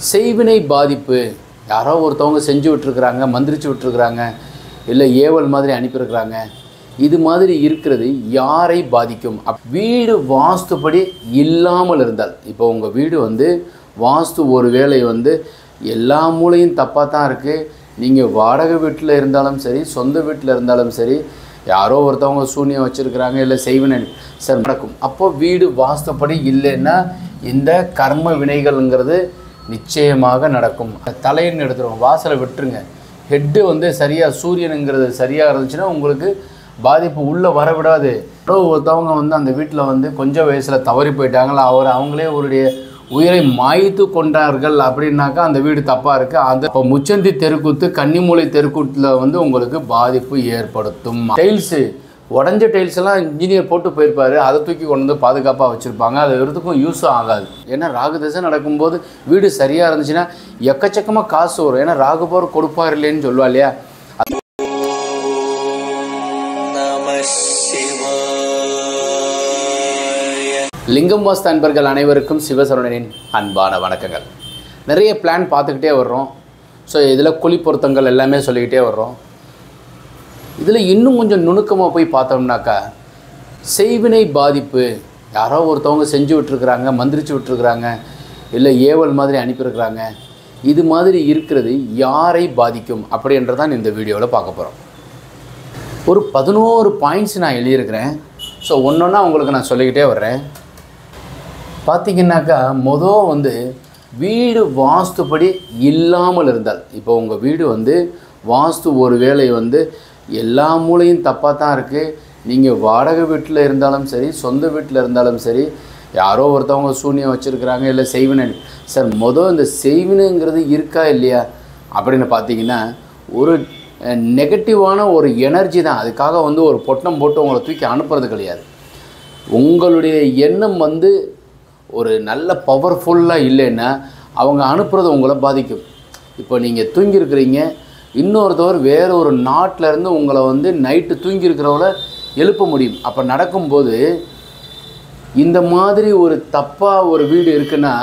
செய்வினை பாதிப்பு யாரோ ஒருத்தவங்க செஞ்சு விட்டுருக்குறாங்க, மந்திரிச்சு விட்டுருக்குறாங்க, இல்லை ஏவல் மாதிரி அனுப்பியிருக்கிறாங்க. இது மாதிரி இருக்கிறது யாரை பாதிக்கும்? வீடு வாஸ்துப்படி இல்லாமல் இருந்தால், இப்போ உங்கள் வீடு வாஸ்து ஒரு வேளை எல்லா மூலையும் தப்பாக தான் இருக்குது. நீங்கள் வாடகை வீட்டில் இருந்தாலும் சரி, சொந்த வீட்டில் இருந்தாலும் சரி, யாரோ ஒருத்தவங்க சூன்யம் வச்சுருக்கிறாங்க, இல்லை செய்வினை சார் நடக்கும். அப்போது வீடு வாஸ்துப்படி இல்லைன்னா இந்த கர்ம வினைகள்ங்கிறது நிச்சயமாக நடக்கும். தலைன்னு எடுத்துருவோம், வாசலை விட்டுருங்க. ஹெட்டு சரியாக சூரியனுங்கிறது சரியாக இருந்துச்சுன்னா உங்களுக்கு பாதிப்பு உள்ளே வரவிடாது. ஒருத்தவங்க அந்த வீட்டில் கொஞ்சம் வயசில் தவறி போயிட்டாங்களா, அவங்களே அவருடைய உயிரை மாய்த்து கொண்டார்கள் அப்படின்னாக்கா அந்த வீடு தப்பாக இருக்குது. அது இப்போ முச்சந்தி தெருக்கூத்து, கன்னிமூலை தெருக்கூத்தில் உங்களுக்கு பாதிப்பு ஏற்படுத்தும். டைல்ஸு உடஞ்ச டைல்ஸ் எல்லாம் இன்ஜினியர் போட்டு போயிருப்பார், அதை தூக்கி கொண்டு பாதுகாப்பாக வச்சுருப்பாங்க. அது எதுக்கும் யூஸும் ஆகாது. ஏன்னா ராகு தசை நடக்கும்போது வீடு சரியாக இருந்துச்சுன்னா எக்கச்சக்கமாக காசு வரும். ஏன்னா ராகு போர் கொடுப்பார் இல்லைன்னு சொல்லுவா இல்லையா. லிங்கம் வாஸ்து அன்பர்கள் அனைவருக்கும் சிவ சரவணனின் அன்பான வணக்கங்கள். நிறைய பிளான் பார்த்துக்கிட்டே வர்றோம். ஸோ இதில் குழி பொருத்தங்கள் எல்லாமே சொல்லிக்கிட்டே வர்றோம். இதில் இன்னும் கொஞ்சம் நுணுக்கமாக போய் பார்த்தோம்னாக்கா, செய்வினை பாதிப்பு யாரோ ஒருத்தவங்க செஞ்சு விட்டுருக்குறாங்க, மந்திரிச்சு விட்டுருக்குறாங்க, இல்லை ஏவல் மாதிரி அனுப்பியிருக்கிறாங்க. இது மாதிரி இருக்கிறது யாரை பாதிக்கும் அப்படின்றதான் இந்த வீடியோவில் பார்க்க போகிறோம். ஒரு 11 பாயிண்ட்ஸ் நான் எழுதியிருக்கிறேன். ஸோ ஒன்றொன்னா உங்களுக்கு நான் சொல்லிக்கிட்டே வர்றேன். பார்த்திங்கனாக்கா வீடு வாஸ்துப்படி இல்லாமல் இருந்தால், இப்போ உங்கள் வீடு வாஸ்து ஒரு வேளை எல்லா மூலையும் தப்பாக தான் இருக்குது. நீங்கள் வாடகை வீட்டில் இருந்தாலும் சரி, சொந்த வீட்டில் இருந்தாலும் சரி, யாரோ ஒருத்தவங்க சூன்யம் வச்சுருக்கிறாங்க, இல்லை செய்வினை சார் இந்த செய்வினைங்கிறது இருக்கா இல்லையா அப்படின்னு பார்த்தீங்கன்னா ஒரு நெகட்டிவான ஒரு எனர்ஜி தான். அதுக்காக ஒரு பொட்டம் போட்டு உங்களை தூக்கி அனுப்புறது கிடையாது. உங்களுடைய எண்ணம் ஒரு நல்ல பவர்ஃபுல்லாக இல்லைன்னா அவங்க அனுப்புறது உங்களை பாதிக்கும். இப்போ நீங்கள் தூங்கியிருக்கிறீங்க, இன்னொருத்தவர் வேறு ஒரு நாட்டிலேருந்து உங்களை நைட்டு தூங்கியிருக்கிறவங்கள எழுப்ப முடியும். அப்போ நடக்கும்போது இந்த மாதிரி ஒரு தப்பாக ஒரு வீடு இருக்குன்னா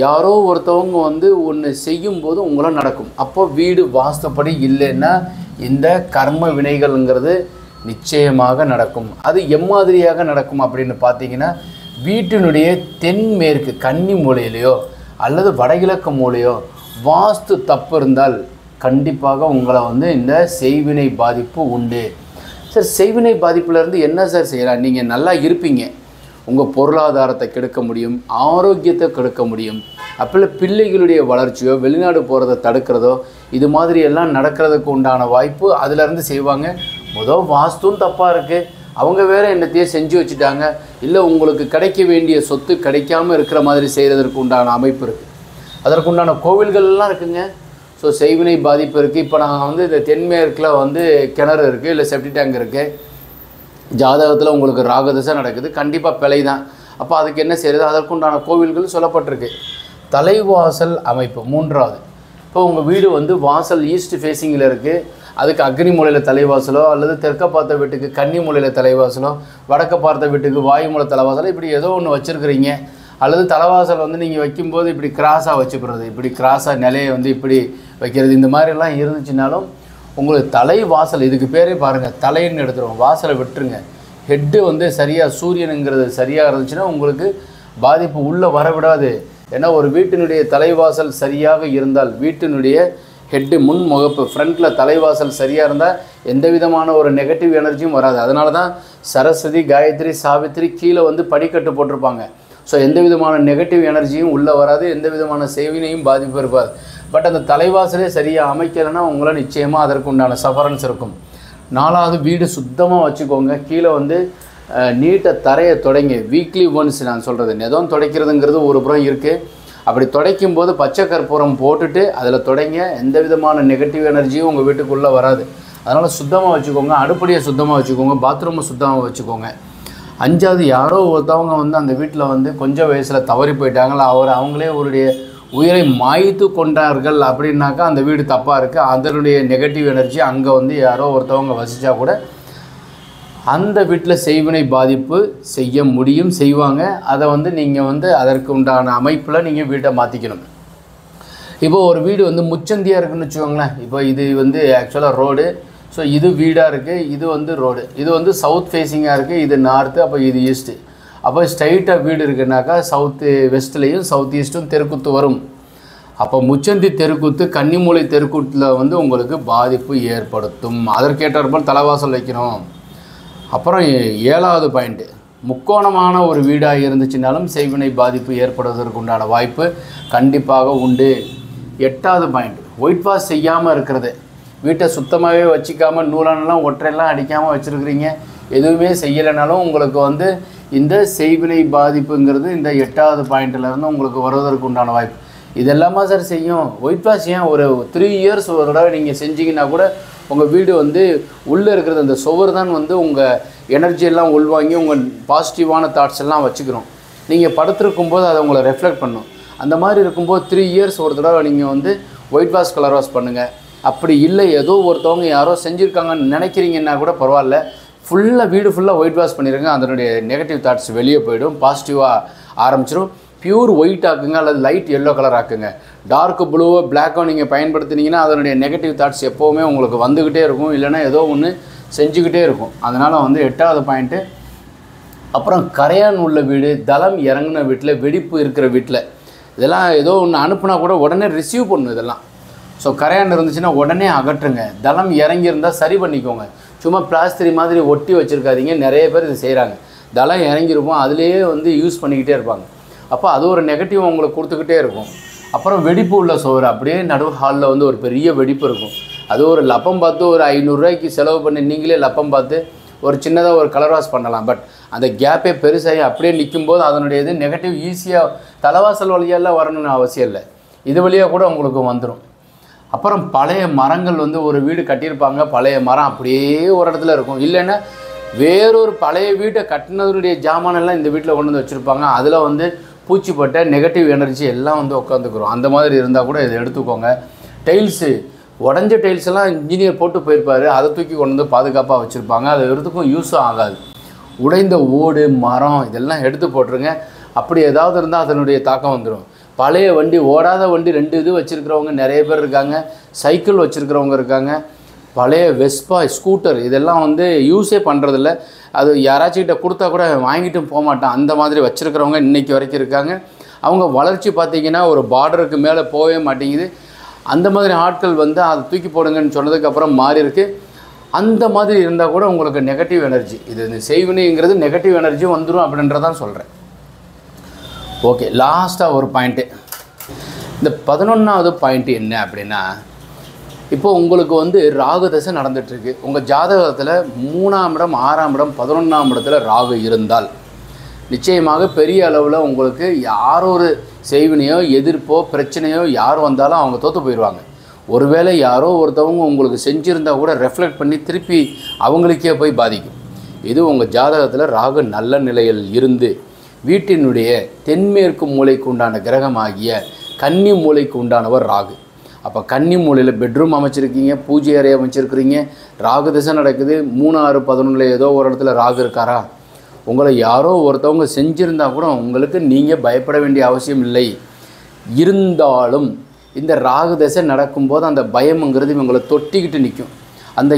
யாரோ ஒருத்தவங்க ஒன்று செய்யும்போது உங்களை நடக்கும். அப்போ வீடு வாஸ்துப்படி இல்லைன்னா இந்த கர்ம வினைகள்ங்கிறது நிச்சயமாக நடக்கும். அது எம்மாதிரியாக நடக்கும் அப்படின்னு பார்த்தீங்கன்னா, வீட்டினுடைய தென்மேற்கு கன்னி மூலையிலையோ அல்லது வடகிழக்கு மூலையோ வாஸ்து தப்பு இருந்தால் கண்டிப்பாக உங்களை இந்த செய்வினை பாதிப்பு உண்டு. சார் செய்வினை பாதிப்புலேருந்து என்ன சார் செய்யலாம்? நீங்கள் நல்லா இருப்பீங்க, உங்கள் பொருளாதாரத்தை கெடுக்க முடியும், ஆரோக்கியத்தை கெடுக்க முடியும். அப்போ பிள்ளைகளுடைய வளர்ச்சியோ வெளிநாடு போகிறத தடுக்கிறதோ இது மாதிரி எல்லாம் நடக்கிறதுக்கு உண்டான வாய்ப்பு அதிலேருந்து செய்வாங்க. வாஸ்துவும் தப்பாக இருக்குது, அவங்க வேறு என்னத்தையே செஞ்சு வச்சுட்டாங்க, இல்லை உங்களுக்கு கிடைக்க வேண்டிய சொத்து கிடைக்காமல் இருக்கிற மாதிரி செய்கிறதுக்கு உண்டான அமைப்பு இருக்குது. அதற்குண்டான கோவில்கள்லாம் இருக்குங்க. ஸோ செய்வினை பாதிப்பு இருக்குது. இப்போ நான் இந்த தென்மேற்கில் கிணறு இருக்குது, இல்லை செப்டி டேங்க் இருக்குது. ஜாதகத்தில் உங்களுக்கு ராகதசை நடக்குது, கண்டிப்பாக பிழை தான். அப்போ அதுக்கு என்ன செய்கிறது? அதற்குண்டான கோவில்கள் சொல்லப்பட்டிருக்கு. தலைவாசல் அமைப்பு 3வது. இப்போ உங்கள் வீடு வாசல் ஈஸ்ட் ஃபேஸிங்கில் இருக்குது, அதுக்கு அக்னி மூலையில் தலைவாசலோ அல்லது தெற்க பார்த்த வீட்டுக்கு கன்னி மூலையில் தலைவாசலோ, வடக்க பார்த்த வீட்டுக்கு வாயு மூலை தலைவாசலோ, இப்படி ஏதோ ஒன்று வச்சுருக்கிறீங்க. அல்லது தலைவாசல் நீங்கள் வைக்கும்போது இப்படி கிராஸாக வச்சுக்கிறது, இப்படி கிராஸாக நிலையை இப்படி வைக்கிறது, இந்த மாதிரிலாம் இருந்துச்சுனாலும் உங்களுக்கு தலைவாசல், இதுக்கு பேரே பாருங்கள், தலைன்னு எடுத்துருவோம், வாசலை விட்டுருங்க. ஹெட்டு சரியாக சூரியனுங்கிறது சரியாக இருந்துச்சுன்னா உங்களுக்கு பாதிப்பு உள்ளே வரவிடாது. ஏன்னா ஒரு வீட்டினுடைய தலைவாசல் சரியாக இருந்தால், வீட்டினுடைய ஹெட்டு முன் முகப்பு ஃப்ரண்ட்டில் தலைவாசல் சரியாக இருந்தால் எந்த விதமான ஒரு நெகட்டிவ் எனர்ஜியும் வராது. அதனால தான் சரஸ்வதி, காயத்ரி, சாவித்திரி கீழே படிக்கட்டு போட்டிருப்பாங்க. ஸோ எந்த விதமான நெகட்டிவ் எனர்ஜியும் உள்ளே வராது, எந்த விதமான சேவினையும் பாதிப்பு இருப்பாது. பட் அந்த தலைவாசலே சரியாக அமைக்கலைன்னா உங்களை நிச்சயமாக அதற்கு உண்டான சஃபரன்ஸ் இருக்கும். 4வது, வீடு சுத்தமாக வச்சுக்கோங்க. கீழே நீட்டை தரையை தொடங்கி வீக்லி ஒன்ஸ் நான் சொல்கிறது, நெதம் துடைக்கிறதுங்கிறது ஒரு புறம் இருக்குது. அப்படி துடைக்கும் போது பச்சை கற்பூரம் போட்டுட்டு அதில் தொடங்க, எந்த விதமான நெகட்டிவ் எனர்ஜியும் உங்கள் வீட்டுக்குள்ளே வராது. அதனால் சுத்தமாக வச்சுக்கோங்க. அடுப்படியை சுத்தமாக வச்சுக்கோங்க, பாத்ரூமை சுத்தமாக வச்சுக்கோங்க. 5வது, யாரோ ஒருத்தவங்க அந்த வீட்டில் கொஞ்சம் வயசில் தவறி போயிட்டாங்களா, அவங்களே அவருடைய உயிரை மாய்த்து கொண்டார்கள் அப்படின்னாக்கா அந்த வீடு தப்பாக இருக்குது. அதனுடைய நெகட்டிவ் எனர்ஜி அங்கே யாரோ ஒருத்தவங்க வசித்தா கூட அந்த வீட்டில் செய்வினை பாதிப்பு செய்ய முடியும், செய்வாங்க. அதை நீங்கள் அதற்கு உண்டான அமைப்பில் நீங்கள் வீட்டை மாற்றிக்கணும். இப்போ ஒரு வீடு வந்து முச்சந்தியாக இருக்குன்னு வச்சுக்கோங்களேன். இப்போ இது வந்து ஆக்சுவலாக ரோடு. ஸோ இது வீடாக இருக்குது, இது வந்து ரோடு. இது வந்து சவுத் ஃபேஸிங்காக இருக்குது, இது நார்த்து, அப்போ இது ஈஸ்ட்டு. அப்போ ஸ்ட்ரைட்டாக வீடு இருக்குன்னாக்கா சவுத்து வெஸ்ட்லேயும் சவுத் ஈஸ்ட்டும் தெருக்குத்து வரும். அப்போ முச்சந்தி தெருக்கூத்து கன்னிமூலை தெருக்கூத்தில் வந்து உங்களுக்கு பாதிப்பு ஏற்படுத்தும். அதற்கேற்றாற்போல் தலைவாசல் வைக்கணும். அப்புறம் 7வது பாயிண்ட்டு, முக்கோணமான ஒரு வீடாக இருந்துச்சுனாலும் செய்வினை பாதிப்பு ஏற்படுவதற்கு உண்டான வாய்ப்பு கண்டிப்பாக உண்டு. 8வது பாயிண்ட், ஒயிட் வாஷ் செய்யாமல் இருக்கிறது. வீட்டை சுத்தமாகவே வச்சுக்காமல் நூலானெல்லாம் ஒற்றையெல்லாம் அடிக்காமல் வச்சுருக்கிறீங்க, எதுவுமே செய்யலைனாலும் உங்களுக்கு வந்து இந்த செய்வினை பாதிப்புங்கிறது இந்த 8வது பாயிண்ட்டிலேருந்து உங்களுக்கு வருவதற்கு உண்டான வாய்ப்பு. இதெல்லாமா சார் செய்யும்? ஒயிட் வாஷ் ஏன் ஒரு 3 இயர்ஸ் ஒரு தடவை நீங்கள் செஞ்சிங்கன்னா கூட உங்கள் வீடு வந்து உள்ளே இருக்கிறது அந்த சுவர் தான் வந்து உங்கள் எனர்ஜியெல்லாம் உள்வாங்கி உங்கள் பாசிட்டிவான தாட்ஸ் எல்லாம் வச்சுக்கிறோம். நீங்கள் படுத்திருக்கும்போது அதை உங்களை ரெஃப்ளெக்ட் பண்ணும். அந்த மாதிரி இருக்கும்போது 3 இயர்ஸ் ஒரு தடவை நீங்கள் வந்து ஒயிட் வாஷ் கலர் வாஷ் பண்ணுங்கள். அப்படி இல்லை ஏதோ ஒருத்தவங்க யாரோ செஞ்சுருக்காங்கன்னு நினைக்கிறீங்கன்னா கூட பரவாயில்ல, ஃபுல்லாக வீடு ஃபுல்லாக ஒயிட் வாஷ் பண்ணிடுங்க. அதனுடைய நெகட்டிவ் தாட்ஸ் வெளியே போயிடும், பாசிட்டிவாக ஆரம்பிச்சிடும். பியூர் ஒயிட் ஆக்குங்க அல்லது லைட் எல்லோ கலர் ஆக்குங்க. டார்க் ப்ளூவோ பிளாக்கோ நீங்கள் பயன்படுத்தினீங்கன்னா அதனுடைய நெகட்டிவ் தாட்ஸ் எப்போவுமே உங்களுக்கு வந்துக்கிட்டே இருக்கும், இல்லைனா ஏதோ ஒன்று செஞ்சுக்கிட்டே இருக்கும். அதனால் வந்து 8வது பாயிண்ட்டு. அப்புறம் கரையான் உள்ள வீடு, தளம் இறங்கின வீட்டில், வெடிப்பு இருக்கிற வீட்டில், இதெல்லாம் ஏதோ ஒன்று அனுப்புனா கூட உடனே ரிசீவ் பண்ணணும் இதெல்லாம். ஸோ கரையான் இருந்துச்சுன்னா உடனே அகற்றுங்க. தளம் இறங்கியிருந்தால் சரி பண்ணிக்கோங்க. சும்மா பிளாஸ்திரி மாதிரி ஒட்டி வச்சுருக்காதீங்க. நிறைய பேர் இது செய்கிறாங்க. தளம் இறங்கியிருப்போம், அதிலேயே வந்து யூஸ் பண்ணிக்கிட்டே இருப்பாங்க. அப்போ அது ஒரு நெகட்டிவ் உங்களுக்கு கொடுத்துக்கிட்டே இருக்கும். அப்புறம் வெடிப்பு உள்ள சுவர், அப்படியே நடுவு ஹாலில் வந்து ஒரு பெரிய வெடிப்பு இருக்கும். அது ஒரு லப்பம் பார்த்து ஒரு 500 ரூபாய்க்கு செலவு பண்ணி நீங்களே லப்பம் பார்த்து ஒரு சின்னதாக ஒரு கலர் வாஷ் பண்ணலாம். பட் அந்த கேப்பே பெருசாகி அப்படியே நிற்கும்போது அதனுடைய இது நெகட்டிவ் ஈஸியாக தலைவாசல் வழியெல்லாம் வரணும்னு அவசியம் இல்லை, இது வழியாக கூட உங்களுக்கு வந்துடும். அப்புறம் பழைய மரங்கள் வந்து ஒரு வீடு கட்டியிருப்பாங்க, பழைய மரம் அப்படியே ஒரு இடத்துல இருக்கும். இல்லைன்னா வேறொரு பழைய வீட்டை கட்டினதுடைய ஜாமானெல்லாம் இந்த வீட்டில் கொண்டு வந்து வச்சுருப்பாங்க. அதில் வந்து பூச்சிப்பட்ட நெகட்டிவ் எனர்ஜி எல்லாம் வந்து உட்காந்துக்கிறோம். அந்த மாதிரி இருந்தால் கூட இதை எடுத்துக்கோங்க. டைல்ஸு, உடஞ்ச டைல்ஸ் எல்லாம் இன்ஜினியர் போட்டு போயிருப்பார், அதை தூக்கி கொண்டு வந்து பாதுகாப்பாக வச்சுருப்பாங்க. அது எதுக்கும் யூஸும் ஆகாது. உடைந்த ஓடு மரம் இதெல்லாம் எடுத்து போட்டுருங்க. அப்படி ஏதாவது இருந்தால் அதனுடைய தாக்கம் வந்துடும். பழைய வண்டி, ஓடாத வண்டி 2 இது வச்சுருக்கிறவங்க நிறைய பேர் இருக்காங்க, சைக்கிள் வச்சுருக்கிறவங்க இருக்காங்க, பழைய வெஸ்பா ஸ்கூட்டர் இதெல்லாம் வந்து யூஸே பண்ணுறதில்ல. அது யாராச்சுக்கிட்ட கொடுத்தா கூட வாங்கிட்டும் போக மாட்டான், அந்த மாதிரி வச்சுருக்கிறவங்க இன்றைக்கி வரைக்கும் இருக்காங்க. அவங்க வளர்ச்சி பார்த்திங்கன்னா ஒரு பார்டருக்கு மேலே போகவே மாட்டேங்குது. அந்த மாதிரி ஆட்கள் வந்து அதை தூக்கி போடுங்கன்னு சொன்னதுக்கப்புறம் மாறி இருக்குது. அந்த மாதிரி இருந்தால் கூட உங்களுக்கு நெகட்டிவ் எனர்ஜி, இது செய்வினைங்கிறது நெகட்டிவ் எனர்ஜி வந்துடும் அப்படின்றதான் சொல்கிறேன். ஓகே, லாஸ்ட்டாக ஒரு பாயிண்ட்டு, இந்த 11வது பாயிண்ட்டு என்ன அப்படின்னா, இப்போ உங்களுக்கு வந்து ராகு தசை நடந்துகிட்ருக்கு. உங்கள் ஜாதகத்தில் 3ஆம் இடம் 6ஆம் இடம் 11ஆம் இடத்துல ராகு இருந்தால் நிச்சயமாக பெரிய அளவில் உங்களுக்கு யார் ஒரு செய்வினையோ எதிர்ப்போ பிரச்சனையோ யார் வந்தாலும் அவங்க தோற்று போயிடுவாங்க. ஒருவேளை யாரோ ஒருத்தவங்க உங்களுக்கு செஞ்சுருந்தால் கூட ரெஃப்ளெக்ட் பண்ணி திருப்பி அவங்களுக்கே போய் பாதிக்கும். இது உங்கள் ஜாதகத்தில் ராகு நல்ல நிலையில் இருந்து வீட்டினுடைய தென்மேற்கு மூலைக்கு உண்டான கிரகமாகிய கன்னி மூலைக்கு உண்டானவர் ராகு. அப்போ கன்னி மூலையில் பெட்ரூம் அமைச்சிருக்கீங்க, பூஜை அறை அமைச்சிருக்கிறீங்க, ராகு திசை நடக்குது. 3, 6, 11 ஏதோ ஒரு இடத்துல ராகு இருக்காரா? உங்களை யாரோ ஒருத்தவங்க செஞ்சுருந்தால் கூட உங்களுக்கு நீங்கள் பயப்பட வேண்டிய அவசியம் இல்லை. இருந்தாலும் இந்த ராகு திசை நடக்கும்போது அந்த பயம்ங்கிறது இவங்களை தொட்டிக்கிட்டு நிற்கும். அந்த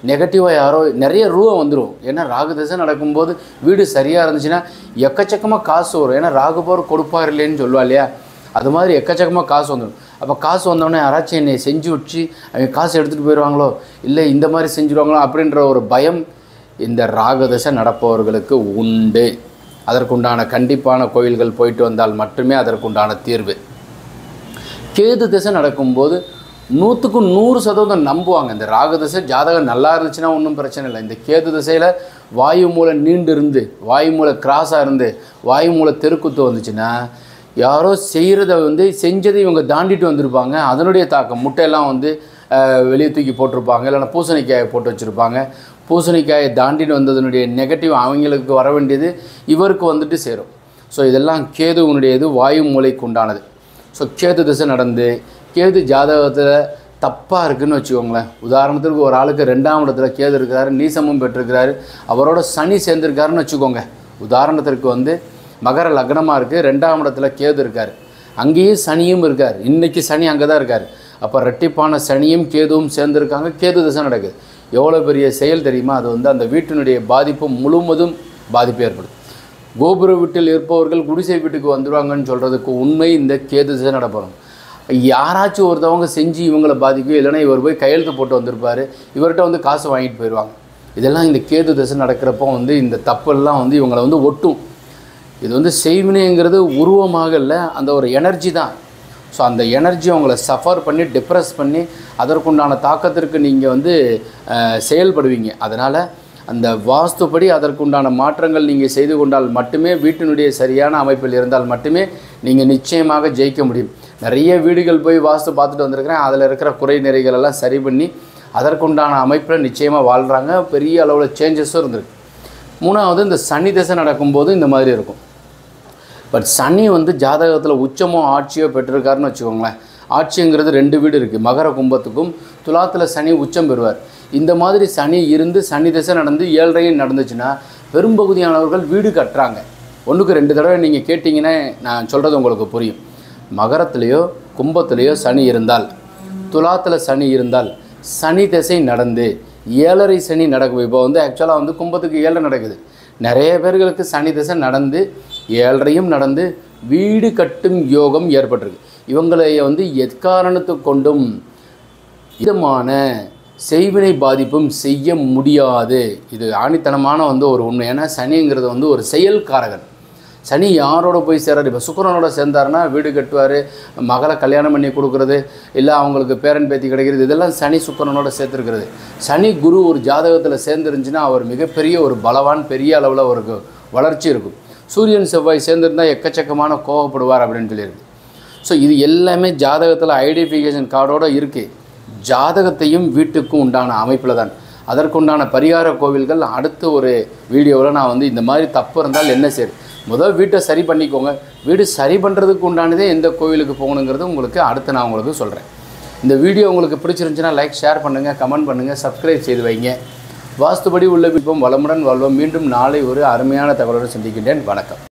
நெகட்டிவாக யாரோ நிறைய ரூபா வந்துடும். ஏன்னா ராகு திசை நடக்கும்போது வீடு சரியாக இருந்துச்சுன்னா எக்கச்சக்கமாக காசு வரும். ஏன்னா ராகு போர் கொடுப்பார் இல்லைன்னு சொல்லுவா இல்லையா, அது மாதிரி எக்கச்சக்கமாக காசு வந்துடும். அப்போ காசு வந்தோடனே யாராச்சும் என்னை செஞ்சு வச்சு அவங்க காசு எடுத்துகிட்டு போயிடுவாங்களோ, இல்லை இந்த மாதிரி செஞ்சுருவாங்களோ அப்படின்ற ஒரு பயம் இந்த ராகு திசை நடப்பவர்களுக்கு உண்டு. அதற்குண்டான கண்டிப்பான கோயில்கள் போயிட்டு வந்தால் மட்டுமே அதற்குண்டான தீர்வு. கேது திசை நடக்கும்போது 100க்கு 100% நம்புவாங்க. இந்த ராகு திசை ஜாதகம் நல்லா இருந்துச்சுன்னா ஒன்றும் பிரச்சனை இல்லை. இந்த கேது திசையில் வாயு மூலை நீண்டு இருந்து வாயு மூலை கிராஸாக இருந்து வாயு மூலை தெருக்குத்து வந்துச்சுன்னா யாரோ செய்கிறத வந்து செஞ்சதை இவங்க தாண்டிட்டு வந்திருப்பாங்க. அதனுடைய தாக்கம் முட்டையெல்லாம் வந்து வெளியே தூக்கி போட்டிருப்பாங்க, இல்லைன்னா பூசணிக்காயை போட்டு வச்சுருப்பாங்க. பூசணிக்காயை தாண்டிட்டு வந்ததனுடைய நெகட்டிவ் அவங்களுக்கு வர வேண்டியது இவருக்கு வந்துட்டு சேரும். ஸோ இதெல்லாம் கேதுவனுடையது, வாயு மூலைக்கு உண்டானது. ஸோ கேது திசை நடந்து கேது ஜாதகத்தில் தப்பாக இருக்குதுன்னு வச்சுக்கோங்களேன். உதாரணத்துக்கு ஒரு ஆளுக்கு 2ஆம் இடத்துல கேது இருக்கிறாரு, நீசமும் பெற்றிருக்கிறாரு, அவரோட சனி சேர்ந்துருக்காருன்னு வச்சுக்கோங்க. உதாரணத்திற்கு வந்து மகர லக்னமாக இருக்குது, 2ஆம் இடத்துல கேது இருக்கார். அங்கேயே சனியும் இருக்கார். இன்றைக்கி சனி அங்கே தான் இருக்கார். அப்போ ரெட்டிப்பான சனியும் கேதுவும் சேர்ந்துருக்காங்க. கேது திசை நடக்குது. எவ்வளோ பெரிய செயல் தெரியுமா? அது வந்து அந்த வீட்டினுடைய பாதிப்பு முழுவதும் பாதிப்பு ஏற்படுது. கோபுர வீட்டில் இருப்பவர்கள் குடிசை வீட்டுக்கு வந்துடுவாங்கன்னு சொல்கிறதுக்கு உண்மை இந்த கேது திசை நடப்போம். யாராச்சும் ஒருத்தவங்க செஞ்சு இவங்களை பாதிக்கும், இல்லைன்னா இவர் போய் கையெழுத்து போட்டு வந்திருப்பார், இவர்கிட்ட வந்து காசு வாங்கிட்டு போயிடுவாங்க. இதெல்லாம் இந்த கேது திசை நடக்கிறப்போ வந்து இந்த தப்பெல்லாம் வந்து இவங்களை வந்து ஒட்டும். இது வந்து செய்வினைங்கிறது உருவமாக இல்லை, அந்த ஒரு எனர்ஜி தான். ஸோ அந்த எனர்ஜி அவங்கள சஃபர் பண்ணி டிப்ரெஸ் பண்ணி அதற்குண்டான தாக்கத்திற்கு நீங்கள் வந்து செயல்படுவீங்க. அதனால் அந்த வாஸ்துப்படி அதற்குண்டான மாற்றங்கள் நீங்கள் செய்து கொண்டால் மட்டுமே, வீட்டினுடைய சரியான அமைப்பில் இருந்தால் மட்டுமே நீங்கள் நிச்சயமாக ஜெயிக்க முடியும். நிறைய வீடுகள் போய் வாஸ்து பார்த்துட்டு வந்திருக்கிறேன். அதில் இருக்கிற குறை நிறைகள் எல்லாம் சரி பண்ணி அதற்குண்டான அமைப்பில் நிச்சயமாக வாழ்கிறாங்க. பெரிய அளவில் சேஞ்சஸும் இருந்திருக்கு. மூணாவது, இந்த சனி திசை நடக்கும்போது இந்த மாதிரி இருக்கும். பட் சனி வந்து ஜாதகத்தில் உச்சமோ ஆட்சியோ பெற்றிருக்காருன்னு வச்சுக்கோங்களேன். ஆட்சிங்கிறது 2 வீடு இருக்குது. மகர கும்பத்துக்கும் துலாத்தில் சனி உச்சம் பெறுவார். இந்த மாதிரி சனி இருந்து சனி திசை நடந்து 7ரையும் நடந்துச்சுன்னா பெரும்பகுதியானவர்கள் வீடு கட்டுறாங்க. 1க்கு 2 தடவை நீங்கள் கேட்டிங்கன்னா நான் சொல்கிறது உங்களுக்கு புரியும். மகரத்துலேயோ கும்பத்துலேயோ சனி இருந்தால், துலாத்தில் சனி இருந்தால், சனி திசை நடந்து 7ரை சனி நடக்கும். இப்போ வந்து ஆக்சுவலாக வந்து கும்பத்துக்கு 7 நடக்குது. நிறைய பேர்களுக்கு சனி திசை நடந்து 7ரையும் நடந்து வீடு கட்டும் யோகம் ஏற்பட்டிருக்கு. இவங்களை வந்து எக்காரணத்துக்கு கொண்டும் விதமான செய்வினை பாதிப்பும் செய்ய முடியாது. இது ஆணித்தனமான வந்து ஒரு உண்மை. ஏன்னா சனிங்கிறது வந்து ஒரு செயல்காரகன். சனி யாரோட போய் சேராது. இப்போ சுக்கிரனோட சேர்ந்தாருன்னா வீடு கட்டுவார், மகளை கல்யாணம் பண்ணி கொடுக்குறது, இல்லை அவங்களுக்கு பேரன் பேத்தி கிடைக்கிறது, இதெல்லாம் சனி சுக்கிரனோட சேர்த்துருக்கிறது. சனி குரு ஒரு ஜாதகத்தில் சேர்ந்துருந்துச்சுன்னா அவர் மிகப்பெரிய ஒரு பலவான், பெரிய அளவில் அவருக்கு வளர்ச்சி இருக்கும். சூரியன் செவ்வாய் சேர்ந்துருந்தால் எக்கச்சக்கமான கோவப்படுவார் அப்படின்னு சொல்லியிருக்கு. ஸோ இது எல்லாமே ஜாதகத்தில் ஐடென்டிஃபிகேஷன் கார்டோடு இருக்குது. ஜாதகத்தையும் வீட்டுக்கும் உண்டான அமைப்பில் தான். அதற்குண்டான பரிகார கோவில்கள் அடுத்த ஒரு வீடியோவில் நான் வந்து இந்த மாதிரி தப்பு இருந்தால் என்ன செய்யுது, முதல் வீட்டை சரி பண்ணிக்கோங்க. வீடு சரி பண்ணுறதுக்கு உண்டானதே எந்த கோவிலுக்கு போகணுங்கிறது உங்களுக்கு அடுத்து நான் உங்களுக்கு சொல்கிறேன். இந்த வீடியோ உங்களுக்கு பிடிச்சிருந்துச்சுன்னா லைக், ஷேர் பண்ணுங்கள், கமெண்ட் பண்ணுங்கள், சப்ஸ்கிரைப் செய்து வைங்க. வாஸ்துபடி உள்ள விருப்பம் வளமுடன் வாழ்வோம். மீண்டும் நாளை ஒரு அருமையான தகவலோடு சந்திக்கின்றேன். வணக்கம்.